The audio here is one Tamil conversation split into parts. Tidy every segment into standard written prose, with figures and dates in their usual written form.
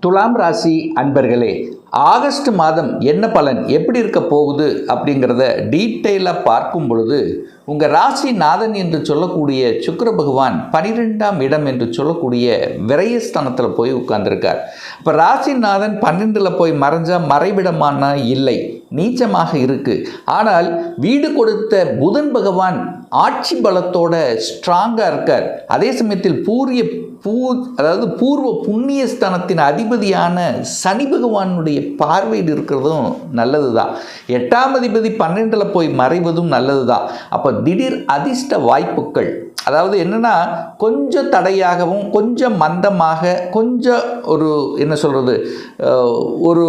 துலாம் ராசி அன்பர்களே, ஆகஸ்ட் மாதம் என்ன பலன் எப்படி இருக்க போகுது அப்படிங்கிறத டீட்டெயிலாக பார்க்கும் பொழுது உங்கள் ராசி நாதன் என்று சொல்லக்கூடிய சுக்கிர பகவான் 12ஆம் இடம் என்று சொல்லக்கூடிய விரயஸ்தானத்தில் போய் உட்கார்ந்துருக்கார். இப்போ ராசிநாதன் 12ல் போய் மறைஞ்சால் மறைவிடமானா இல்லை, நீச்சமாக இருக்குது. ஆனால் வீடு கொடுத்த புதன் பகவான் ஆட்சி பலத்தோட ஸ்ட்ராங்காக இருக்கார். அதே சமயத்தில் பூர்வ புண்ணிய ஸ்தானத்தின் அதிபதியான சனி பகவானுடைய பார்வையில் இருக்கிறதும் நல்லது தான். 8ஆம் அதிபதி 12ல் போய் மறைவதும் நல்லது தான். அப்போ திடீர் அதிர்ஷ்ட வாய்ப்புகள், அதாவது என்னென்னா கொஞ்சம் தடையாகவும் கொஞ்சம் மந்தமாக கொஞ்சம் ஒரு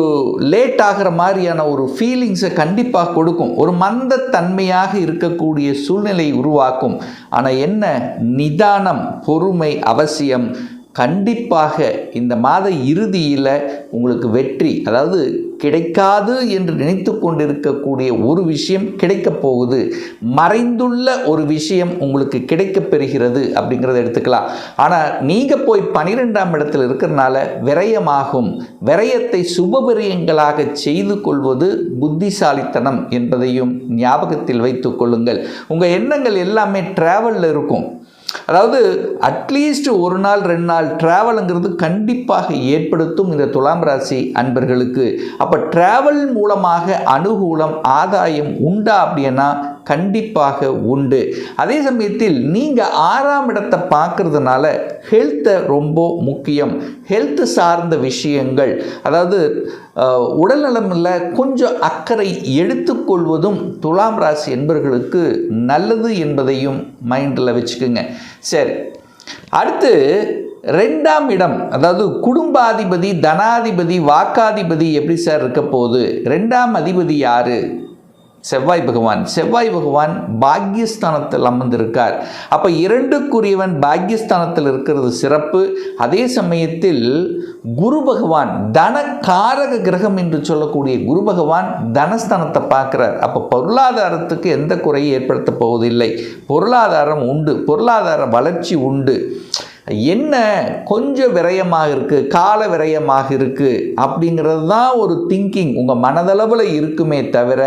லேட் ஆகிற மாதிரியான ஒரு ஃபீலிங்ஸை கண்டிப்பாக கொடுக்கும். ஒரு மந்தத்தன்மையாக இருக்கக்கூடிய சூழ்நிலை உருவாக்கும். ஆனால் என்ன, நிதானம் பொறுமை அவசியம். கண்டிப்பாக இந்த மாத இறுதியில் உங்களுக்கு வெற்றி, அதாவது கிடைக்காது என்று நினைத்து கொண்டிருக்கக்கூடிய ஒரு விஷயம் கிடைக்கப் போகுது, மறைந்துள்ள ஒரு விஷயம் உங்களுக்கு கிடைக்கப் பெறுகிறது அப்படிங்கிறத எடுத்துக்கலாம். ஆனால் நீங்கள் போய் 12ஆம் இடத்தில் இருக்கிறனால விரயமாகும். விரயத்தை சுபவிரயங்களாக செய்து கொள்வது புத்திசாலித்தனம் என்பதையும் ஞாபகத்தில் வைத்து கொள்ளுங்கள். உங்கள் எண்ணங்கள் எல்லாமே டிராவலில் இருக்கும். அதாவது அட்லீஸ்ட் ஒரு நாள் 2 நாள் ட்ராவலுங்கிறது கண்டிப்பாக ஏற்படுத்தும் இந்த துலாம் ராசி அன்பர்களுக்கு. அப்போ ட்ராவல் மூலமாக அனுகூலம் ஆதாயம் உண்டா அப்படின்னா கண்டிப்பாக உண்டு. அதே சமயத்தில் நீங்கள் 6ஆம் இடத்தை பார்க்கறதுனால ஹெல்த்தை ரொம்ப முக்கியம். ஹெல்த் சார்ந்த விஷயங்கள், அதாவது உடல்நலமில் கொஞ்சம் அக்கறை எடுத்துக்கொள்வதும் துலாம் ராசி என்பவர்களுக்கு நல்லது என்பதையும் மைண்டில் வச்சுக்கோங்க. சரி, அடுத்து 2ஆம் இடம், அதாவது குடும்பாதிபதி, தனாதிபதி, வாக்காதிபதி எப்படி சார் இருக்க போகுது? 2ஆம் அதிபதி யாரு? செவ்வாய் பகவான். செவ்வாய் பகவான் பாக்யஸ்தானத்தில் அமர்ந்திருக்கார். அப்போ 2க்குரியவன் பாக்யஸ்தானத்தில் இருக்கிறது சிறப்பு. அதே சமயத்தில் குரு பகவான், தனக்காரக கிரகம் என்று சொல்லக்கூடிய குரு பகவான் தனஸ்தானத்தை பார்க்குறார். அப்போ பொருளாதாரத்துக்கு எந்த குறையும் ஏற்படுத்த போவதில்லை. பொருளாதாரம் உண்டு, பொருளாதார வளர்ச்சி உண்டு. என்ன கொஞ்சம் விரயமாக இருக்குது, கால விரயமாக இருக்குது அப்படிங்கிறது தான் ஒரு திங்கிங் உங்கள் மனதளவில் இருக்குமே தவிர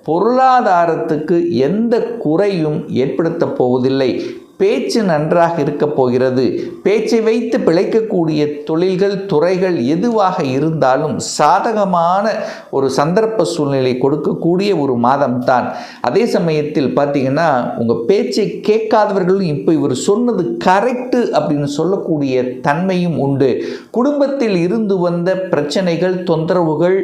பொருளாதாரத்துக்கு எந்த குறையும் ஏற்படுத்த போவதில்லை. பேச்சு நன்றாக இருக்க போகிறது. பேச்சை வைத்து பிழைக்கக்கூடிய தொழில்கள், துறைகள் எதுவாக இருந்தாலும் சாதகமான ஒரு சந்தர்ப்ப சூழ்நிலை கொடுக்கக்கூடிய ஒரு மாதம்தான். அதே சமயத்தில் பார்த்தீங்கன்னா உங்கள் பேச்சை கேட்காதவர்களும் இப்போ இவர் சொன்னது கரெக்டு அப்படின்னு சொல்லக்கூடிய தன்மையும் உண்டு. குடும்பத்தில் இருந்து வந்த பிரச்சனைகள், தொந்தரவுகள்,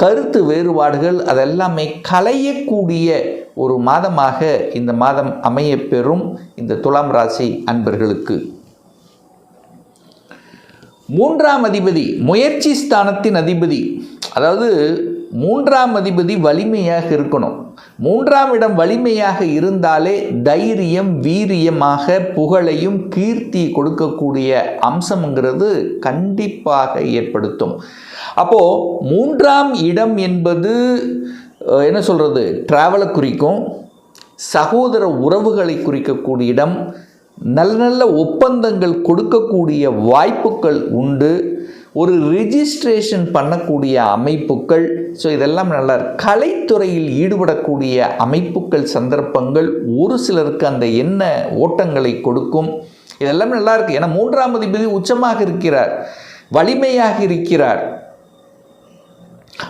கருத்து வேறுபாடுகள் அதெல்லாமே களையக்கூடிய ஒரு மாதமாக இந்த மாதம் அமையப்பெறும் இந்த துலாம் ராசி அன்பர்களுக்கு. 3ஆம் அதிபதி முயற்சி ஸ்தானத்தின் அதிபதி, அதாவது 3ஆம் அதிபதி வலிமையாக இருக்கணும். 3ஆம் இடம் வலிமையாக இருந்தாலே தைரியம், வீரியமாக புகழையும் கீர்த்தி கொடுக்கக்கூடிய அம்சம்ங்கிறது கண்டிப்பாக ஏற்படுத்தும். அப்போது 3ஆம் இடம் என்பது என்ன சொல்கிறது, ட்ராவலை குறிக்கும், சகோதர உறவுகளை குறிக்கக்கூடிய இடம், நல்ல நல்ல ஒப்பந்தங்கள் கொடுக்கக்கூடிய வாய்ப்புகள் உண்டு, ஒரு ரிஜிஸ்ட்ரேஷன் பண்ணக்கூடிய அமைப்புகள். ஸோ இதெல்லாம் நல்லா கலைத்துறையில் ஈடுபடக்கூடிய அமைப்புகள், சந்தர்ப்பங்கள் ஒரு சிலருக்கு அந்த எண்ண ஓட்டங்களை கொடுக்கும். இதெல்லாம் நல்லா இருக்குது. ஏன்னா 3ஆம் அதிபதி உச்சமாக இருக்கிறார், வலிமையாக இருக்கிறார்.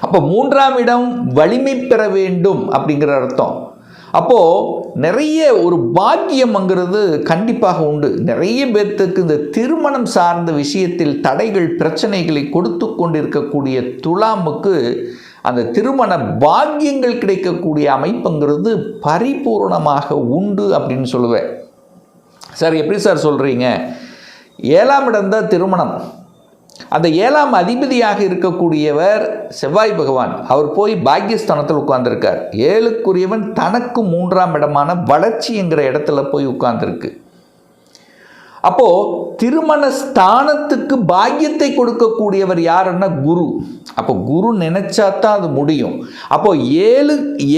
அப்போ 3ஆம் இடம் வலிமை பெற வேண்டும் அப்படிங்கிற அர்த்தம். அப்போது நிறைய ஒரு பாக்கியம்ங்கிறது கண்டிப்பாக உண்டு. நிறைய பேர்த்துக்கு இந்த திருமணம் சார்ந்த விஷயத்தில் தடைகள், பிரச்சனைகளை கொடுத்து கொண்டிருக்கக்கூடிய துலாமுக்கு அந்த திருமண பாக்கியங்கள் கிடைக்கக்கூடிய அமைப்புங்கிறது பரிபூர்ணமாக உண்டு அப்படின்னு சொல்லுவேன். சார் எப்படி சார் சொல்கிறீங்க? 7ஆம் இடம் தான் திருமணம். அந்த 7ஆம் அதிபதியாக இருக்கக்கூடியவர் செவ்வாய் பகவான், அவர் போய் பாக்யஸ்தானத்தில் உட்கார்ந்துருக்கார். 7க்குரியவன் தனக்கு 3ஆம் இடமான வளர்ச்சி என்கிற இடத்துல போய் உட்கார்ந்துருக்கு. அப்போ திருமண ஸ்தானத்துக்கு பாக்கியத்தை கொடுக்கக்கூடியவர் யாருன்னா குரு. அப்போ குரு நினைச்சாதான் அது முடியும். அப்போ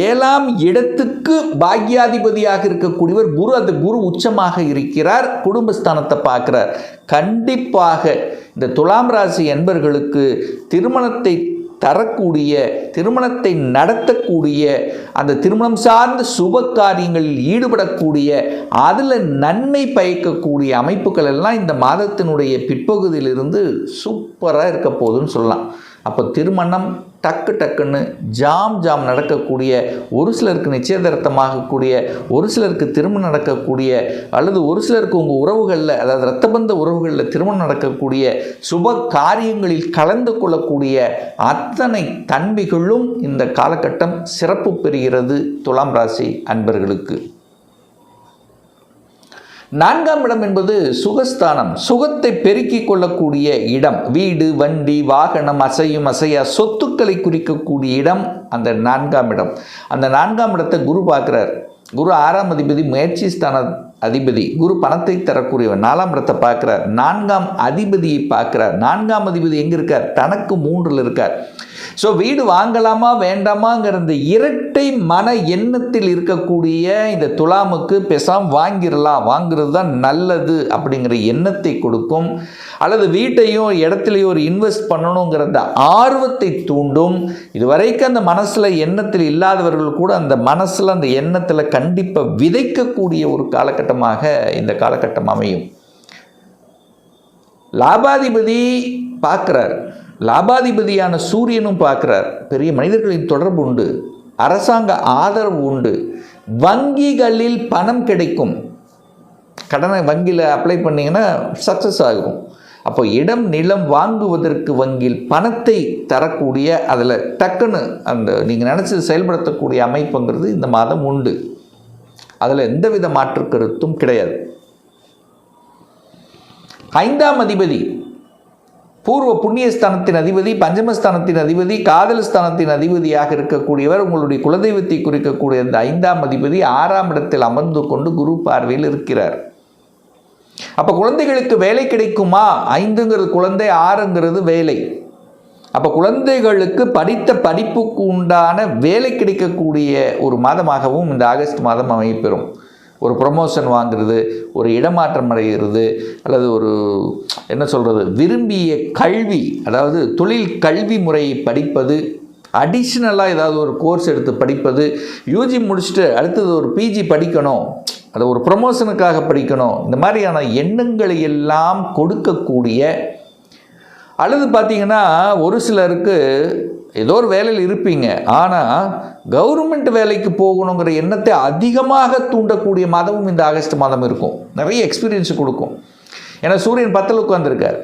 ஏழாம் இடத்துக்கு பாக்கியாதிபதியாக இருக்கக்கூடியவர் குரு. அந்த குரு உச்சமாக இருக்கிறார், குடும்பஸ்தானத்தை பார்க்கிறார். கண்டிப்பாக இந்த துலாம் ராசி என்பர்களுக்கு திருமணத்தை தரக்கூடிய, திருமணத்தை நடத்தக்கூடிய, அந்த திருமணம் சார்ந்த சுப காரியங்களில் ஈடுபடக்கூடிய, அதில் நன்மை பயக்கக்கூடிய அமைப்புகள் எல்லாம் இந்த மாதத்தினுடைய பிற்பகுதியிலிருந்து சூப்பராக இருக்க போகுதுன்னு சொல்லலாம். அப்போ திருமணம் டக்குன்னு ஜாம் நடக்கக்கூடிய, ஒரு சிலருக்கு நிச்சயதார்த்தமாகக்கூடிய, ஒரு சிலருக்கு திருமணம் நடக்கக்கூடிய, அல்லது ஒரு சிலருக்கு உங்கள் உறவுகளில், அதாவது இரத்தபந்த உறவுகளில் திருமணம் நடக்கக்கூடிய, சுப காரியங்களில் கலந்து கொள்ளக்கூடிய அத்தனை தன்மைகளும் இந்த காலகட்டம் சிறப்பு பெறுகிறது துலாம் ராசி அன்பர்களுக்கு. 4ஆம் இடம் என்பது சுகஸ்தானம், சுகத்தை பெருக்கிக் கொள்ளக்கூடிய இடம். வீடு, வண்டி, வாகனம், அசையும் அசையா சொத்துக்களை குறிக்கக்கூடிய இடம் அந்த 4ஆம் இடம். அந்த 4ஆம் இடத்தை குரு பார்க்குறார். குரு 6ஆம் அதிபதி, முயற்சி ஸ்தான அதிபதி. குரு பணத்தை தரக்கூடியவர். 4ஆம் இடத்தை பார்க்குறார். 4ஆம் அதிபதியை பார்க்குறார். 4ஆம் அதிபதி எங்கே இருக்கார்? தனக்கு 3ல் இருக்கார். ஸோ வீடு வாங்கலாமா வேண்டாமாங்கிற இந்த இரட்டை மன எண்ணத்தில் இருக்கக்கூடிய இந்த துலாமுக்கு பேசாம வாங்குறது தான் நல்லது அப்படிங்கிற எண்ணத்தை கொடுக்கும். அல்லது வீட்டையும் இடத்துலையும் ஒரு இன்வெஸ்ட் பண்ணணுங்கிற அந்த ஆர்வத்தை தூண்டும். இதுவரைக்கும் அந்த மனசில் எண்ணத்தில் இல்லாதவர்கள் கூட அந்த மனசில் அந்த எண்ணத்தில் கண்டிப்பாக விதைக்கக்கூடிய ஒரு காலகட்டமாக இந்த காலகட்டம் அமையும். லாபாதிபதி பார்க்குறார். லாபாதிபதியான சூரியனும் பார்க்குறார். பெரிய மனிதர்களின் தொடர்பு உண்டு, அரசாங்க ஆதரவு உண்டு, வங்கிகளில் பணம் கிடைக்கும். கடனை வங்கியில் அப்ளை பண்ணிங்கன்னா சக்ஸஸ் ஆகும். அப்போ இடம் நிலம் வாங்குவதற்கு வங்கியில் பணத்தை தரக்கூடிய, அதில் டக்குன்னு அந்த நீங்கள் நினச்சது செயல்படுத்தக்கூடிய அமைப்புங்கிறது இந்த மாதம் உண்டு. அதில் எந்தவித மாற்று கருத்தும் கிடையாது. 5ஆம் அதிபதி பூர்வ புண்ணியஸ்தானத்தின் அதிபதி, பஞ்சமஸ்தானத்தின் அதிபதி, காதல் ஸ்தானத்தின் அதிபதியாக இருக்கக்கூடியவர். உங்களுடைய குலதெய்வத்தை குறிக்கக்கூடிய இந்த 5ஆம் அதிபதி 6ஆம் இடத்தில் அமர்ந்து கொண்டு குரு பார்வையில் இருக்கிறார். அப்போ குழந்தைகளுக்கு வேலை கிடைக்குமா? 5ங்கிறது குழந்தை, 6ங்கிறது வேலை. அப்போ குழந்தைகளுக்கு படித்த படிப்புக்கு உண்டான வேலை கிடைக்கக்கூடிய ஒரு மாதமாகவும் இந்த ஆகஸ்ட் மாதம் அமைப்பெறும். ஒரு ப்ரொமோஷன் வாங்குறது, ஒரு இடமாற்றம் அடைகிறது, அல்லது ஒரு என்ன சொல்கிறது, விரும்பிய கல்வி, அதாவது தொழில் கல்வி முறையை படிப்பது, அடிஷ்னலாக ஏதாவது ஒரு கோர்ஸ் எடுத்து படிப்பது, யூஜி முடிச்சுட்டு அடுத்தது ஒரு பிஜி படிக்கணும், அதை ஒரு ப்ரொமோஷனுக்காக படிக்கணும், இந்த மாதிரியான எண்ணங்களை எல்லாம் கொடுக்கக்கூடிய, அல்லது பார்த்திங்கன்னா ஒரு சிலருக்கு ஏதோ ஒரு வேலையில் இருப்பீங்க, ஆனால் கவர்மெண்ட் வேலைக்கு போகணுங்கிற எண்ணத்தை அதிகமாக தூண்டக்கூடிய மாதமும் இந்த ஆகஸ்ட் மாதம் இருக்கும். நிறைய எக்ஸ்பீரியன்ஸ் கொடுக்கும். ஏன்னா சூரியன் 10ல் உட்கார்ந்துருக்கார்,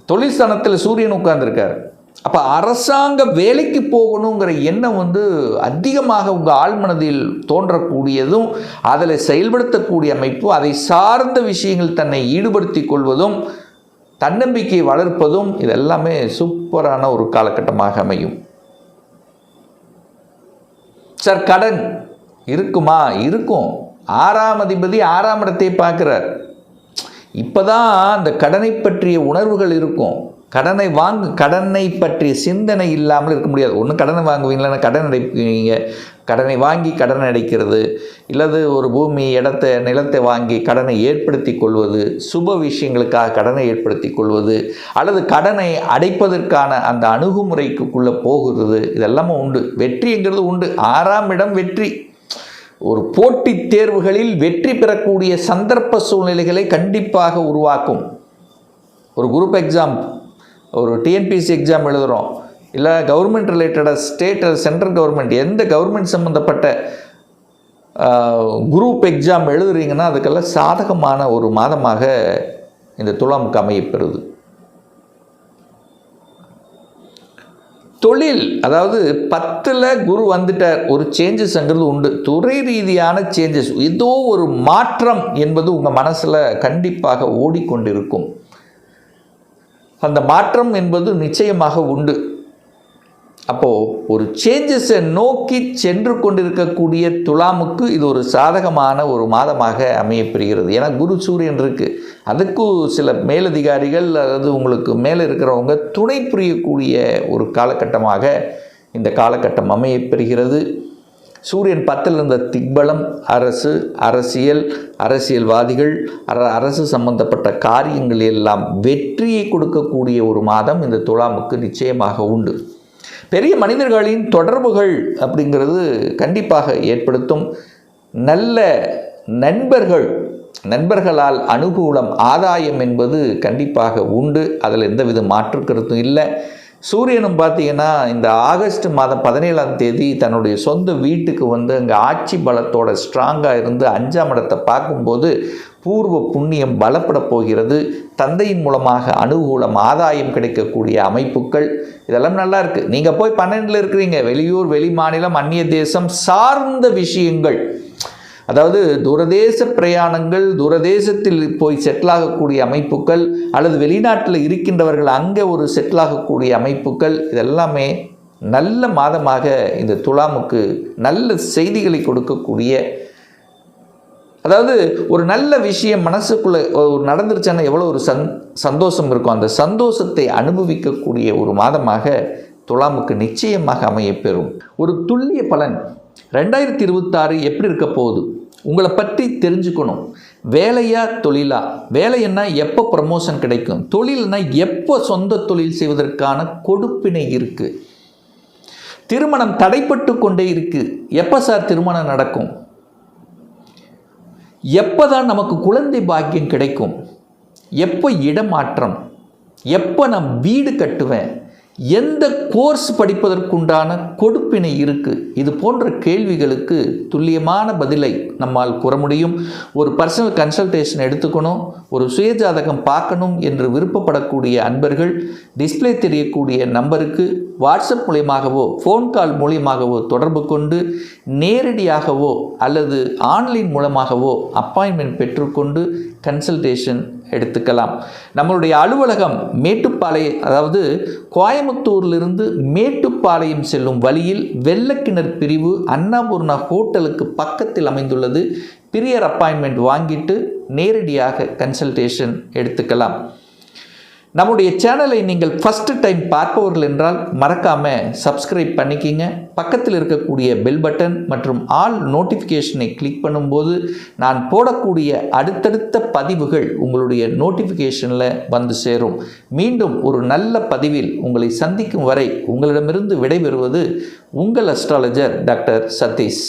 தொழில் ஸ்தானத்தில் சூரியன் உட்கார்ந்துருக்கார். அப்போ அரசாங்க வேலைக்கு போகணுங்கிற எண்ணம் அதிகமாக உங்கள் ஆழ்மனதில் தோன்றக்கூடியதும், அதில் செயல்படுத்தக்கூடிய அமைப்பு, அதை சார்ந்த விஷயங்கள் தன்னை ஈடுபடுத்தி கொள்வதும், தன்னம்பிக்கை வளர்ப்பதும், இதெல்லாமே சூப்பரான ஒரு காலகட்டமாக அமையும். சார் கடன் இருக்குமா? இருக்கும். 6ஆம் அதிபதி 6ஆம் இடத்தை பார்க்கிறார். இப்போதான் அந்த கடனை பற்றிய உணர்வுகள் இருக்கும். கடனை பற்றிய சிந்தனை இல்லாமல் இருக்க முடியாது. ஒன்று கடனை வாங்குவீங்களா, கடன் அடைப்பீங்க. கடனை வாங்கி கடனை அடைக்கிறது, இல்லது ஒரு பூமி நிலத்தை வாங்கி கடனை ஏற்படுத்தி கொள்வது, சுப விஷயங்களுக்காக கடனை ஏற்படுத்தி கொள்வது, அல்லது கடனை அடைப்பதற்கான அந்த அணுகுமுறைக்குள்ளே போகிறது, இதெல்லாமே உண்டு. வெற்றிங்கிறது உண்டு. 6ஆம் இடம் வெற்றி. ஒரு போட்டித் தேர்வுகளில் வெற்றி பெறக்கூடிய சந்தர்ப்ப சூழ்நிலைகளை கண்டிப்பாக உருவாக்கும். ஒரு குரூப் எக்ஸாம், ஒரு டிஎன்பிஎஸ்சி எக்ஸாம் எழுதுகிறோம், இல்லை கவர்மெண்ட் ரிலேட்டடாக ஸ்டேட் சென்ட்ரல் கவர்மெண்ட் எந்த கவர்மெண்ட் சம்மந்தப்பட்ட குரூப் எக்ஸாம் எழுதுறீங்கன்னா அதுக்கெல்லாம் சாதகமான ஒரு மாதமாக இந்த துலாமுக்கு அமையப்பெறுது. தொழில், அதாவது 10ல் குரு வந்துட்டார், ஒரு சேஞ்சஸ்ங்கிறது உண்டு. துறை ரீதியான சேஞ்சஸ், ஏதோ ஒரு மாற்றம் என்பது உங்கள் மனசில் கண்டிப்பாக ஓடிக்கொண்டிருக்கும். அந்த மாற்றம் என்பது நிச்சயமாக உண்டு. அப்போது ஒரு சேஞ்சஸை நோக்கி சென்று கொண்டிருக்கக்கூடிய துலாமுக்கு இது ஒரு சாதகமான ஒரு மாதமாக அமையப்பெறுகிறது. ஏன்னா குரு சூரியன் இருக்குது, அதுக்கும் சில மேலதிகாரிகள் அதாவது உங்களுக்கு மேலே இருக்கிறவங்க துணை புரியக்கூடிய ஒரு காலகட்டமாக இந்த காலகட்டம் அமையப்பெறுகிறது. சூரியன் 10ல் இருந்த திக்பலம், அரசு, அரசியல்வாதிகள், அரசு சம்பந்தப்பட்ட காரியங்கள் எல்லாம் வெற்றியை கொடுக்கக்கூடிய ஒரு மாதம் இந்த துலாமுக்கு நிச்சயமாக உண்டு. பெரிய மனிதர்களின் தொடர்புகள் அப்படிங்கிறது கண்டிப்பாக ஏற்படுத்தும். நல்ல நண்பர்களால் அனுகூலம், ஆதாயம் என்பது கண்டிப்பாக உண்டு. அதில் எந்தவித மாற்று கருத்தும் இல்லை. சூரியனும் பார்த்தீங்கன்னா இந்த ஆகஸ்ட் மாதம் 17ஆம் தேதி தன்னுடைய சொந்த வீட்டுக்கு வந்து அங்கே ஆட்சி பலத்தோட ஸ்ட்ராங்காக இருந்து 5ஆம் இடத்தை பார்க்கும்போது பூர்வ புண்ணியம் பலப்பட போகிறது. தந்தையின் மூலமாக அனுகூலம், ஆதாயம் கிடைக்கக்கூடிய அமைப்புகள் இதெல்லாம் நல்லா இருக்குது. நீங்கள் போய் 12ல் இருக்கிறீங்க, வெளியூர், வெளி மாநிலம், அந்நிய தேசம் சார்ந்த விஷயங்கள், அதாவது தூரதேச பிரயாணங்கள், தூரதேசத்தில் போய் செட்டிலாகக்கூடிய அமைப்புகள், அல்லது வெளிநாட்டில் இருக்கின்றவர்கள் அங்கே ஒரு செட்டிலாகக்கூடிய அமைப்புகள், இதெல்லாமே நல்ல மாதமாக இந்த துலாமுக்கு நல்ல செய்திகளை கொடுக்கக்கூடிய, அதாவது ஒரு நல்ல விஷயம் மனசுக்குள்ளே நடந்துருச்சுன்னா எவ்வளோ ஒரு சந்தோஷம் இருக்கும், அந்த சந்தோஷத்தை அனுபவிக்கக்கூடிய ஒரு மாதமாக துலாமுக்கு நிச்சயமாக அமையப்பெறும். ஒரு துல்லிய பலன் 2026 எப்படி இருக்க போகுது, உங்களை பற்றி தெரிஞ்சுக்கணும். வேலையா தொழிலா? வேலைன்னா எப்போ ப்ரமோஷன் கிடைக்கும், தொழில்னா எப்போ சொந்த தொழில் செய்வதற்கான கொடுப்பினை இருக்குது. திருமணம் தடைப்பட்டு கொண்டே இருக்குது, எப்போ சார் திருமணம் நடக்கும், எப்போ தான் நமக்கு குழந்தை பாக்கியம் கிடைக்கும், எப்போ இடமாற்றம், எப்போ நான் வீடு கட்டுவேன், எந்த கோர்ஸ் படிப்பதற்குண்டான கொடுப்பினை இருக்குது, இது போன்ற கேள்விகளுக்கு துல்லியமான பதிலை நம்மால் கூற முடியும். ஒரு பர்சனல் கன்சல்டேஷன் எடுத்துக்கணும், ஒரு சுயஜாதகம் பார்க்கணும் என்று விருப்பப்படக்கூடிய அன்பர்கள் டிஸ்பிளே தெரியக்கூடிய நம்பருக்கு வாட்ஸ்அப் மூலியமாகவோ ஃபோன் கால் மூலியமாகவோ தொடர்பு கொண்டு நேரடியாகவோ அல்லது ஆன்லைன் மூலமாகவோ அப்பாயின்மெண்ட் பெற்றுக்கொண்டு கன்சல்டேஷன் எடுத்துக்கலாம். நம்மளுடைய அலுவலகம் மேட்டுப்பாளையம், அதாவது கோயம்புத்தூரிலிருந்து மேட்டுப்பாளையம் செல்லும் வழியில் வெள்ளக்கிணர் பிரிவு அன்னபூர்ணா ஹோட்டலுக்கு பக்கத்தில் அமைந்துள்ளது. பிரியர் அப்பாயின்மெண்ட் வாங்கிட்டு நேரடியாக கன்சல்டேஷன் எடுத்துக்கலாம். நம்முடைய சேனலை நீங்கள் ஃபஸ்ட்டு டைம் பார்ப்பவர்கள் என்றால் மறக்காமல் சப்ஸ்கிரைப் பண்ணிக்கிங்க. பக்கத்தில் இருக்கக்கூடிய பெல் பட்டன் மற்றும் ஆல் நோட்டிஃபிகேஷனை கிளிக் பண்ணும்போது நான் போடக்கூடிய அடுத்தடுத்த பதிவுகள் உங்களுடைய நோட்டிஃபிகேஷனில் வந்து சேரும். மீண்டும் ஒரு நல்ல பதிவில் உங்களை சந்திக்கும் வரை உங்களிடமிருந்து விடைபெறுவது உங்கள் அஸ்ட்ராலஜர் டாக்டர் சதீஷ்.